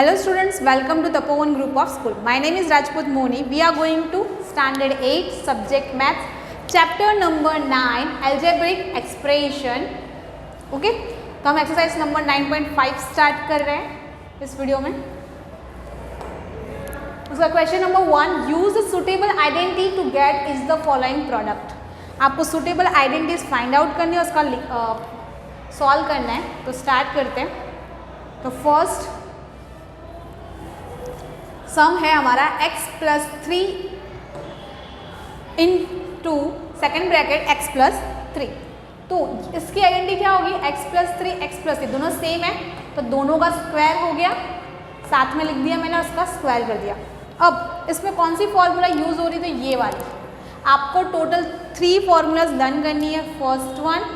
Hello students, welcome to Tapovan Group of School. My name is Rajput Moni. We are going to Standard 8 Subject Maths, Chapter number 9, Algebraic Expression. Okay? तो हम exercise number 9.5 start कर रहे हैं इस video में. उसका question number 1, use the suitable identity to get is the following product. आपको suitable identities find out करनी है, उसका सॉल्व करना है. तो स्टार्ट करते हैं. तो फर्स्ट सम है हमारा x plus 3 into second bracket x plus 3. तो इसकी आइडेंटिटी क्या होगी? x प्लस 3 x प्लस 3 दोनों सेम है, तो दोनों का स्क्वायर हो गया. साथ में लिख दिया मैंने, उसका स्क्वायर कर दिया. अब इसमें कौन सी फॉर्मूला यूज हो रही? तो ये वाली. आपको टोटल 3 फॉर्मूलाज लर्न करनी है. फर्स्ट वन,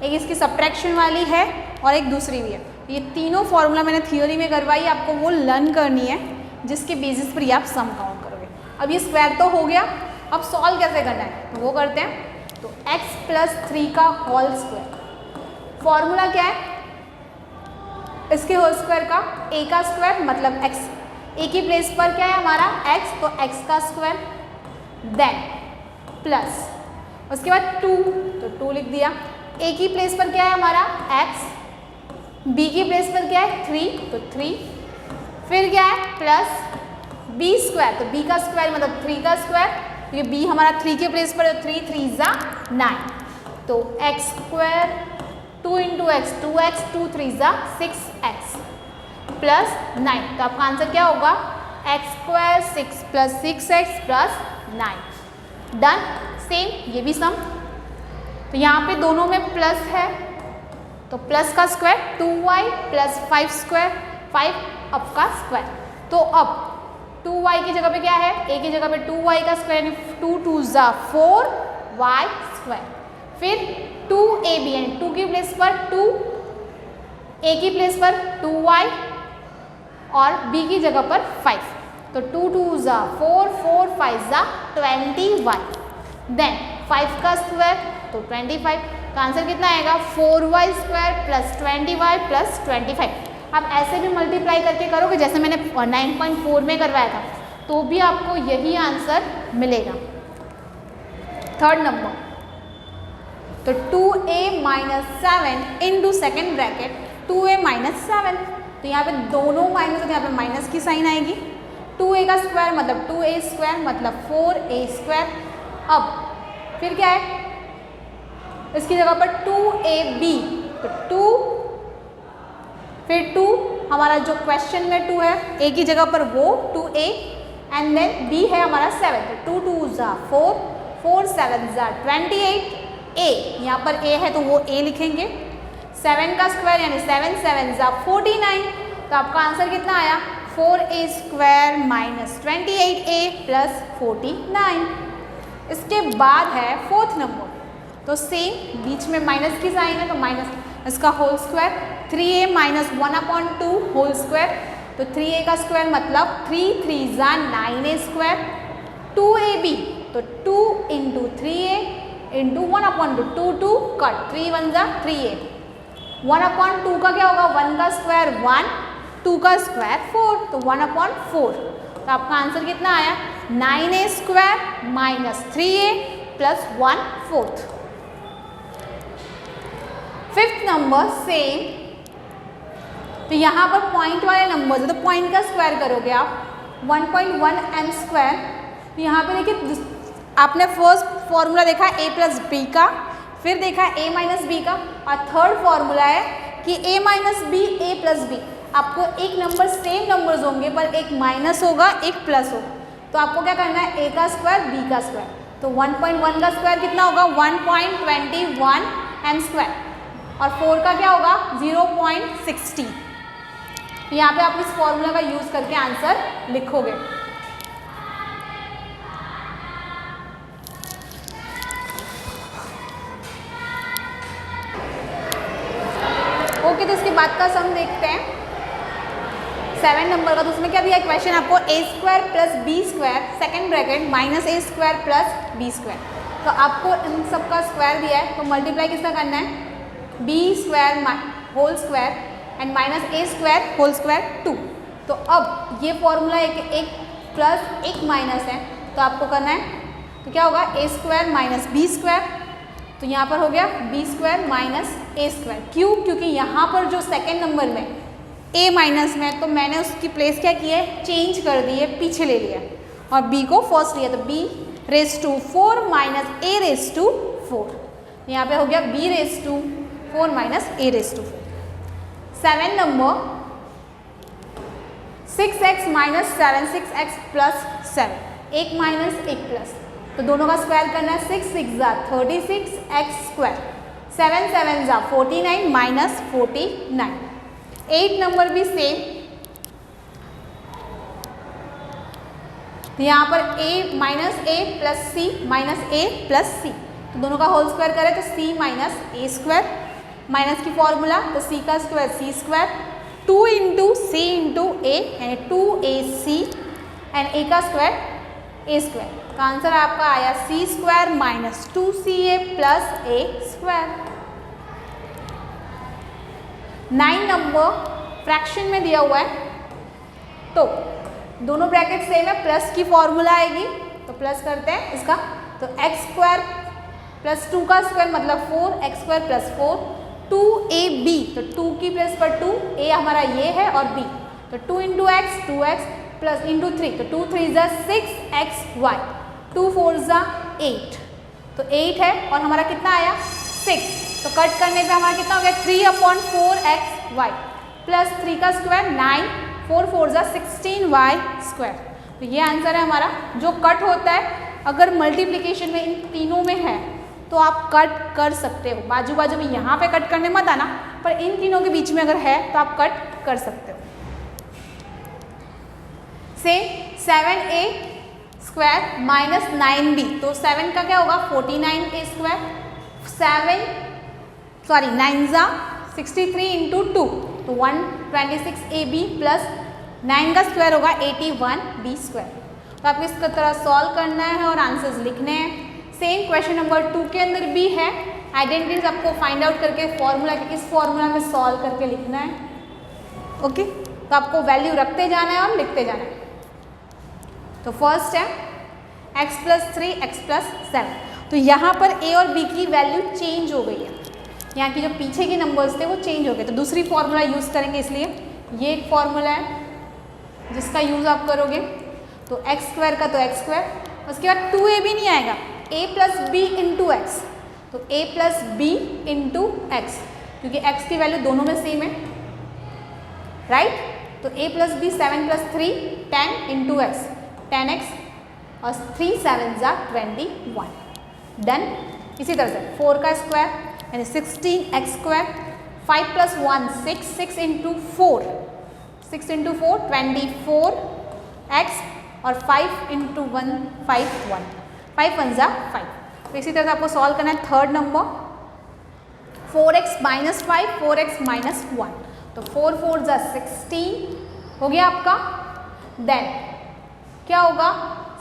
एक इसकी सब्ट्रैक्शन वाली है और एक दूसरी भी है. ये तीनों फॉर्मूला मैंने थियोरी में करवाई, आपको वो लर्न करनी है, जिसके बेसिस पर ही आप सम काउंट करोगे. अब ये स्क्वायर तो हो गया, अब सॉल्व कैसे करना है तो वो करते हैं. तो x प्लस 3 का होल स्क्वायर, फॉर्मूला क्या है इसके होल स्क्वायर का? a का स्क्वायर मतलब x. a की प्लेस पर क्या है हमारा? x, तो x का स्क्वायर, देन प्लस उसके बाद 2, तो 2 लिख दिया. a की प्लेस पर क्या है हमारा? x. b की प्लेस पर क्या है? 3, तो 3. फिर क्या है? प्लस b स्क्वायर, तो b का स्क्वायर मतलब 3 का स्क्वायर, क्योंकि b हमारा 3 के प्लेस पर, 3 3 ज़ा 9. तो x square 2 into x 2x 2 3 ज़ा 6x प्लस 9. तो आपका आंसर क्या होगा? x square 6 plus 6x plus 9. Done. Same ये भी सम. तो यहाँ पे दोनों में प्लस है, तो प्लस का स्क्वायर 2y प्लस 5 स्क्वायर 5 अब का स्क्वायर. तो अब 2y की जगह पे क्या है? a की जगह पे 2y का स्क्वायर यानी 2 2 ज़ा 4y स्क्वायर. फिर 2ab यानी 2 की प्लेस पर 2, a की प्लेस पर 2y और b की जगह पर 5. तो 2 2 ज़ा 4 4 5 ज़ा 20y. देन 5 का स्क्वायर तो 25. तो आंसर कितना आएगा? 4y square plus 20y plus 25. आप ऐसे भी मल्टीप्लाई करके करोगे जैसे मैंने 9.4 में करवाया था, तो भी आपको यही आंसर मिलेगा. थर्ड नंबर, तो 2a minus 7 into second bracket 2a minus 7. तो यहाँ पे दोनों माइनस है, तो यहाँ पे माइनस की साइन आएगी. 2a का स्क्वायर मतलब 2a स्क्वायर मतलब 4a स्क्वायर. अब फिर क्या है? इसकी जगह पर 2ab, तो 2 फिर 2 हमारा जो क्वेश्चन में 2 है, a की जगह पर वो 2a एंड देन b है हमारा 7. तो 2 2 ज़ा 4 4 7 ज़ा 28. a यहाँ पर a है तो वो a लिखेंगे. 7 का स्क्वायर यानी 7 7 ज़ा 49. तो आपका आंसर कितना आया? 4a square minus 28a plus 49. इसके बाद है फोर्थ नंबर. तो सेम बीच में माइनस की साइन है, तो माइनस इसका whole square 3a minus 1/2 whole square. तो 3a का स्क्वायर मतलब 3 3 ज़ा 9a स्क्वायर. 2ab तो 2 इंटू 3a इंटू 1/2 2 2 कट 3 1 ज़ा 3a. 1/2 का क्या होगा? 1 का स्क्वायर 1, 2 का स्क्वायर 4, तो 1/4. तो आपका आंसर कितना आया? 9a square minus 3a plus 1/4. Fifth number same. तो यहाँ पर पॉइंट वाले नंबर है, तो पॉइंट का स्क्वायर करोगे आप 1.1 m स्क्वायर. तो यहाँ पे देखिए, आपने फर्स्ट फॉर्मूला देखा a प्लस बी का, फिर देखा a माइनस बी का, और थर्ड फॉर्मूला है कि a minus B a plus B. आपको एक नंबर सेम नंबर्स होंगे पर एक माइनस होगा एक प्लस होगा. तो आपको क्या करना है? a का स्क्वायर b का स्क्वायर. तो 1.1 का स्क्वायर कितना होगा? 1.21 m स्क्वायर. और 4 का क्या होगा? 0.60. यहाँ पे आप इस फॉर्मूला का यूज करके आंसर लिखोगे. ओके, तो इसके बाद का सम देखते हैं 7 नंबर का. तो उसमें क्या दिया क्वेश्चन आपको? a square plus b square second bracket minus a square plus b square. तो आपको इन सब का स्क्वायर दिया है, तो मल्टीप्लाई किसका करना है? b square whole square and minus a square whole square 2. तो अब ये फॉर्मूला एक प्लस एक माइनस है, तो आपको करना है तो क्या होगा ए स्क्वायर माइनस बी स्क्वायर, तो यहाँ पर हो गया B square minus a square. क्यों? क्योंकि यहाँ पर जो सेकेंड नंबर में ए माइनस में, तो मैंने उसकी प्लेस क्या की है, चेंज कर दी है, पीछे ले लिया और बी को फर्स्ट लिया, तो B raise to 4 minus A raise to 4, यहाँ पे हो गया B raise to 4 minus A raise to 4। 7 number 6x minus 7 6x plus 7, एक माइनस एक प्लस, तो दोनों का स्क्वायर करना है। 6 6 जा 36 x स्क्वायर, 7 7 जा 49 माइनस 49। 8 नंबर भी सेम, यहाँ पर a minus a plus c minus a plus c, तो दोनों का होल स्क्वायर करें तो c minus a square, minus की फॉर्मूला तो c का square c square, 2 into c into a यानी 2ac एंड a का स्क्वायर a स्क्वायर, तो आंसर आपका आया c square minus 2ca plus a square. 9 number fraction में दिया हुआ है, तो दोनों ब्रैकेट सेम है, प्लस की फॉर्मूला आएगी तो प्लस करते हैं इसका, तो एक्स स्क्वायर प्लस 2 का स्क्वायर मतलब 4 एक्स स्क्वायर प्लस 4, 2ab तो 2 की प्लेस पर 2, a हमारा ये है और b, तो 2 into x 2x plus into 3, तो 2 3 जा 6xy, 2 4 जा 8, तो 8 है और हमारा कितना आया 6, तो कट करने पे हमारा कितना हो गया 3/4xy प्लस 3 का स्क्वायर 9, 4 4 जा 16y स्क्वायर, तो ये आंसर है हमारा। जो कट होता है अगर मल्टीप्लिकेशन में इन तीनों में है तो आप कट कर सकते हो, बाजू बाजू में यहाँ पे कट करने मत आना, पर इन तीनों के बीच में अगर है तो आप कट कर सकते हो। Same 7a square minus 9b, तो 7 का क्या होगा 49a स्क्वायर, 9 जा 63 इंटू 2, तो 126ab प्लस 9 का स्क्वायर होगा 81b स्क्वायर, तो आपको इसका तरह सॉल्व करना है और आंसर्स लिखने हैं। सेम क्वेश्चन नंबर 2 के अंदर भी है, आइडेंटिटीज आपको फाइंड आउट करके फॉर्मूला के इस फॉर्मूला में सॉल्व करके लिखना है। ओके, तो आपको वैल्यू रखते जाना है और लिखते जाना है। तो फर्स्ट है x प्लस 3 x प्लस 7, तो यहाँ पर a और b की वैल्यू चेंज हो गई है, यहाँ की जो पीछे के नंबर्स थे वो चेंज हो गए, तो दूसरी फॉर्मूला यूज़ करेंगे, इसलिए ये एक फॉर्मूला है जिसका यूज़ आप करोगे, तो एक्स स्क्वायर का तो एक्स स्क्वायर, उसके बाद 2a भी नहीं आएगा, a plus B into X, तो a plus B into X, क्योंकि x की वैल्यू दोनों में सेम है, राइट, तो a plus B 7 plus 3 10 into X 10x और 3 7 जा 21, डन। इसी तरह से 4 का स्क्वायर यानी 16x square, 5 plus 1 6, 6 into 4 6 into 4 24x और 5 इंटू 1 5 1, 5 1 जा 5, तो इसी तरह से आपको सॉल्व करना है। Third number 4x minus 5 4x minus 1, तो 4 4 जा 16 हो गया आपका, देन क्या होगा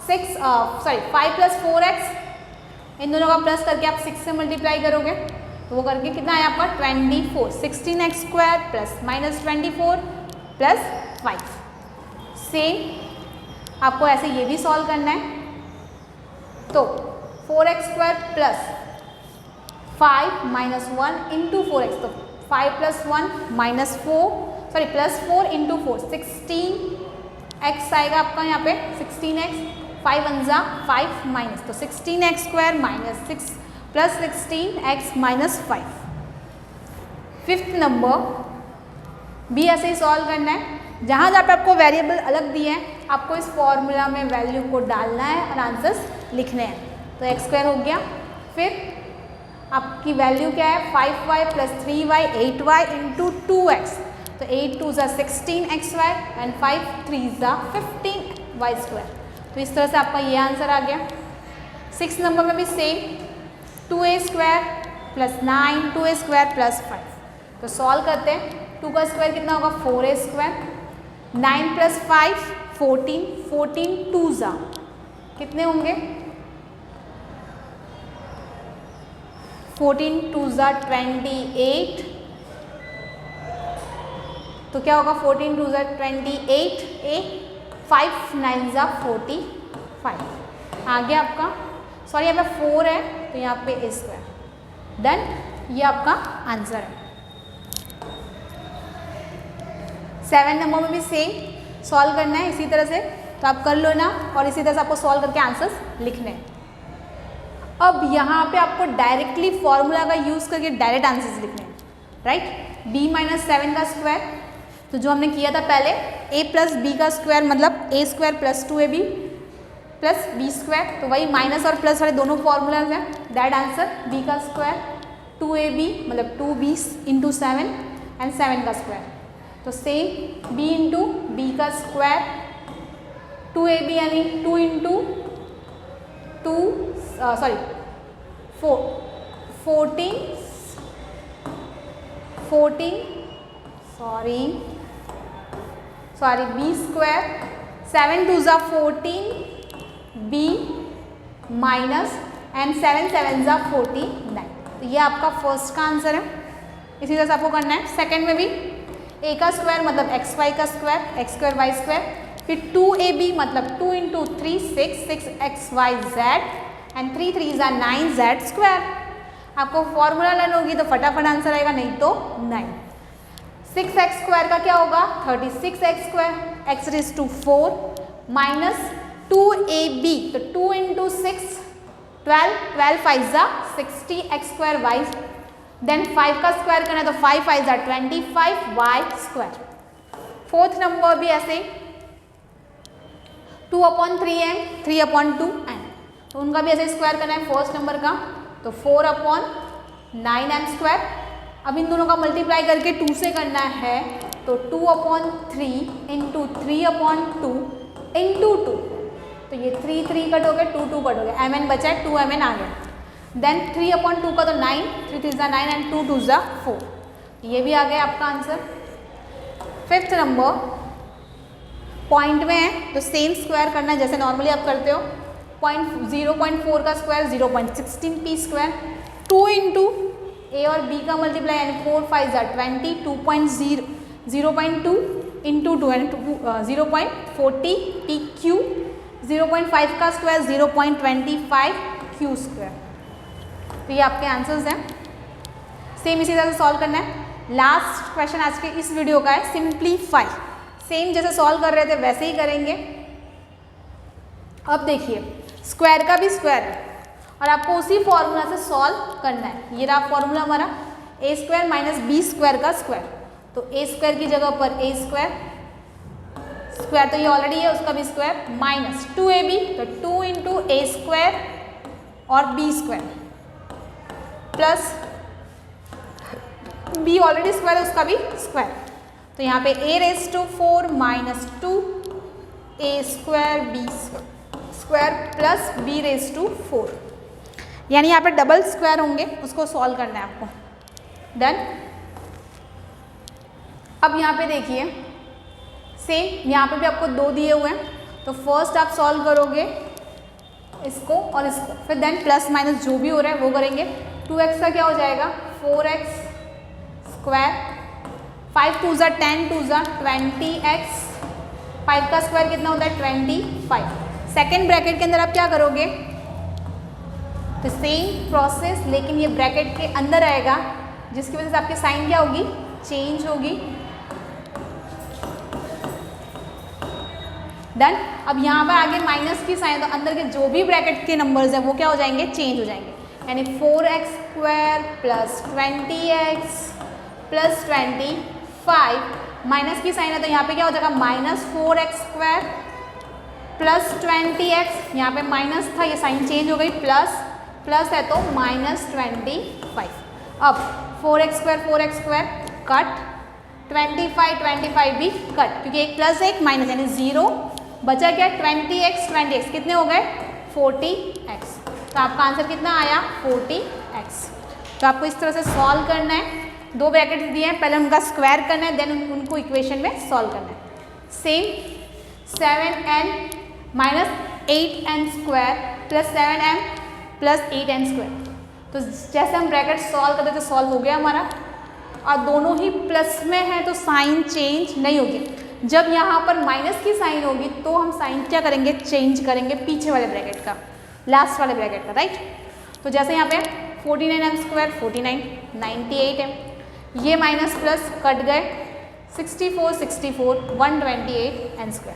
5 प्लस 4x, इन दोनों का प्लस करके आप 6 से मल्टीप्लाई करोगे तो वो करके कितना आया आपका 24, 16x square plus minus 24 plus 5। Same आपको ऐसे ये भी सॉल्व करना है, तो 4x square plus 5 minus 1 into 4x, तो 5 plus 1 minus 4 plus 4 into 4 16x आएगा आपका यहाँ पे 16x, 5 1 जा 5 माइनस, तो 16x square minus 6 plus 16x minus 5। Fifth number भी ऐसे ही सॉल्व करना है, जहाँ जहाँ पे आपको वेरिएबल अलग दिए हैं आपको इस फॉर्मूला में वैल्यू को डालना है और आंसर्स लिखने हैं। तो एक्स स्क्वायर हो गया, फिर आपकी वैल्यू क्या है 5y plus 3y 8y into 2x, तो 8 2 जा 16xy एंड 5 3 जा 15y स्क्वायर, तो इस तरह से आपका ये आंसर आ गया। 6 नंबर में भी same 2a square plus 9 2a square plus 5, तो सॉल्व करते हैं। 2 का स्क्वायर कितना होगा 4a स्क्वायर, 9 प्लस 5 14, 14 2 जा कितने होंगे 14 2 जा 28, तो क्या होगा 14 2 28 ए 5 9 45 आ गया आपका, सॉरी यहाँ पे 4 है तो यहाँ पे ए स्क्वायर। डन, ये आपका आंसर है। 7 नंबर में भी सेम सॉल्व करना है इसी तरह से, तो आप कर लो ना, और इसी तरह से आपको सॉल्व करके आंसर्स लिखने हैं। अब यहाँ पे आपको डायरेक्टली फॉर्मूला का यूज़ करके डायरेक्ट आंसर्स लिखने हैं, राइट। b माइनस 7 का स्क्वायर, तो जो हमने किया था पहले a प्लस बी का स्क्वायर मतलब a square plus 2ab plus B square, तो वही माइनस और प्लस वाले दोनों फॉर्मूलाज हैं। दैट आंसर b का स्क्वायर 2ab मतलब 2b इंटू 7 एंड 7 का स्क्वायर, तो सेम b इंटू बी का स्क्वायर 2ab यानी 2 into 2 sorry 14 sorry B square 7 2 ज़ा 14 b माइनस एंड 7 7 ज़ा 49, तो ये आपका फर्स्ट का आंसर है। इसी तरह से आपको करना है सेकंड में भी, a का स्क्वायर मतलब एक्स वाई का square X square Y square, फिर 2ab मतलब 2 into 3 6 X Y Z and 3 3 ज़ा 9 जेड स्क्वायर। आपको फॉर्मूला लर्न होगी तो फटाफट आंसर आएगा, नहीं तो 9। 6x स्क्वायर का क्या होगा 36x square X raise to 4 minus 2ab तो 2 इंटू 6 12 5 ज़ा 60 एक्स स्क्वायर वाई, देन 5 का स्क्वायर करना है तो 5 5 ज़ा 25 वाई स्क्वायर। फोर्थ नंबर भी ऐसे 2/3m 3/2n, तो उनका भी ऐसे स्क्वायर करना है फर्स्ट नंबर का, तो 4/9m स्क्वायर। अब इन दोनों का मल्टीप्लाई करके 2 से करना है, तो 2/3 इंटू 3/2 इंटू 2, तो ये 3 3 कट हो गया 2 2 कट हो गया, mn बचा है 2mn आ गया। देन 3/2 का तो 9 3 3 ज़ा 9 एंड 2 2 ज़ा 4, ये भी आ गया आपका आंसर। फिफ्थ नंबर पॉइंट में है तो सेम स्क्वायर करना है जैसे नॉर्मली आप करते हो। 0.4 का स्क्वायर 0.16p स्क्वायर, 2 इंटू ए और बी का मल्टीप्लाई यानी 4 5 ज़ा 20 0.2 इंटू 2 यानी 0.40p क्यू, 0.5 का स्क्वायर 0.25 क्यू स्क्वायर, तो ये आपके आंसर्स हैं। सेम इसी तरह से सॉल्व करना है। लास्ट क्वेश्चन आज के इस वीडियो का है सिंप्लीफाई, सेम जैसे सॉल्व कर रहे थे वैसे ही करेंगे। अब देखिए स्क्वायर का भी स्क्वायर है और आपको उसी फॉर्मूला से सॉल्व करना है। ये रहा फॉर्मूला हमारा ए स्क्वायर माइनस बी स्क्वायर का स्क्वायर, तो ए स्क्वायर की जगह पर ए स्क्वायर, स्क्वायर तो ये ऑलरेडी है उसका भी स्क्वायर, माइनस 2ab तो 2 इंटू ए स्क्वायर और B square plus B already square है उसका भी स्क्वायर, तो यहाँ पे a raise to 4 minus 2 A square B square plus B raise to 4, यानी यहाँ पे डबल स्क्वायर होंगे, उसको सॉल्व करना है आपको। डन। अब यहाँ पे देखिए सेम यहाँ पे भी आपको 2 दिए हुए हैं, तो फर्स्ट आप सॉल्व करोगे इसको और इसको, फिर देन प्लस माइनस जो भी हो रहा है वो करेंगे। 2x का क्या हो जाएगा 4x स्क्वायर, 5 2 ज़ा 10 2 ज़ा 20x, 5 का स्क्वायर कितना होता है 25। सेकेंड ब्रैकेट के अंदर आप क्या करोगे, तो सेम प्रोसेस लेकिन ये ब्रैकेट के अंदर आएगा, जिसकी वजह से आपकी साइन क्या होगी चेंज होगी। डन। अब यहाँ पर आगे माइनस की साइन, तो अंदर के जो भी ब्रैकेट के नंबर्स हैं वो क्या हो जाएंगे चेंज हो जाएंगे, यानी 4x square plus 20x plus 25, minus की साइन है तो यहाँ पे क्या हो जाएगा minus 4x square plus 20x, यहाँ पे माइनस था ये साइन चेंज हो गई, प्लस प्लस है तो माइनस 25। अब 4x स्क्वायर कट, 25 भी कट, क्योंकि एक प्लस एक माइनस यानी 0, बचा क्या 20x कितने हो गए 40x, तो आपका आंसर कितना आया 40x। तो आपको इस तरह से सॉल्व करना है, 2 ब्रैकेट्स दिए हैं, पहले उनका स्क्वायर करना है, देन उनको इक्वेशन में सॉल्व करना है। Same 7n minus 8n square plus 7m plus 8n square, तो जैसे हम ब्रैकेट सॉल्व करते थे सॉल्व हो गया हमारा। और दोनों ही प्लस में है तो साइन चेंज नहीं होगी। जब यहाँ पर माइनस की साइन होगी तो हम साइन क्या करेंगे, चेंज करेंगे पीछे वाले ब्रैकेट का, लास्ट वाले ब्रैकेट का, राइट। तो जैसे यहाँ पे 49m² 49, 98 है, ये माइनस प्लस कट गए, 64 64 128n²।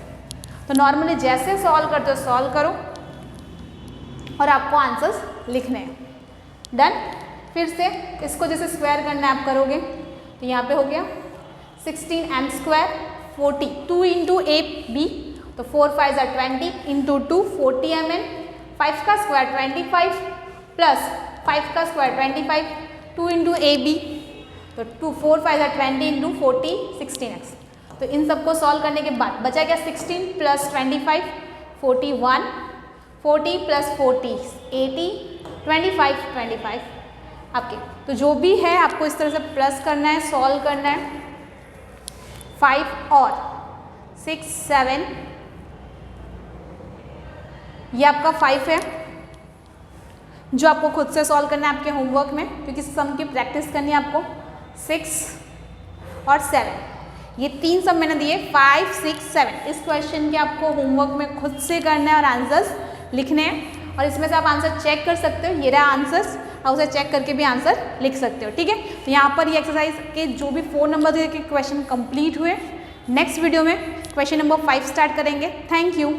तो नॉर्मली जैसे सॉल्व करते हो सॉल्व करो और आपको आंसर्स लिखने हैं। डन। फिर से इसको जैसे स्क्वायर करना है आप करोगे तो यहाँ पे हो गया 16m² 40, 2 इंटू ए बी, तो 4 5 20 इंटू 2 40mn, 5 का स्क्वायर 25 प्लस 5 का स्क्वायर 25, 2 इंटू ए बी, तो 2 4 5 20 इंटू 40 16x। तो इन सबको सॉल्व करने के बाद बचा क्या, 16 प्लस 25 41, 40 प्लस 40 80, 25 25 आपके। तो जो भी है आपको इस तरह से प्लस करना है, सॉल्व करना है। 5 और 6 7, ये आपका 5 है जो आपको खुद से सॉल्व करना है आपके होमवर्क में, क्योंकि सम की प्रैक्टिस करनी है आपको। 6 और 7, ये 3 सम मैंने दिए, 5 6 7। इस क्वेश्चन के आपको होमवर्क में खुद से करना है और आंसर्स लिखने हैं, और इसमें से आप आंसर चेक कर सकते हो, ये रहा आंसर्स, और उसे चेक करके भी आंसर लिख सकते हो, ठीक है। तो यहाँ पर ये एक्सरसाइज के जो भी 4 नंबर के क्वेश्चन कंप्लीट हुए। नेक्स्ट वीडियो में क्वेश्चन नंबर 5 स्टार्ट करेंगे। Thank you.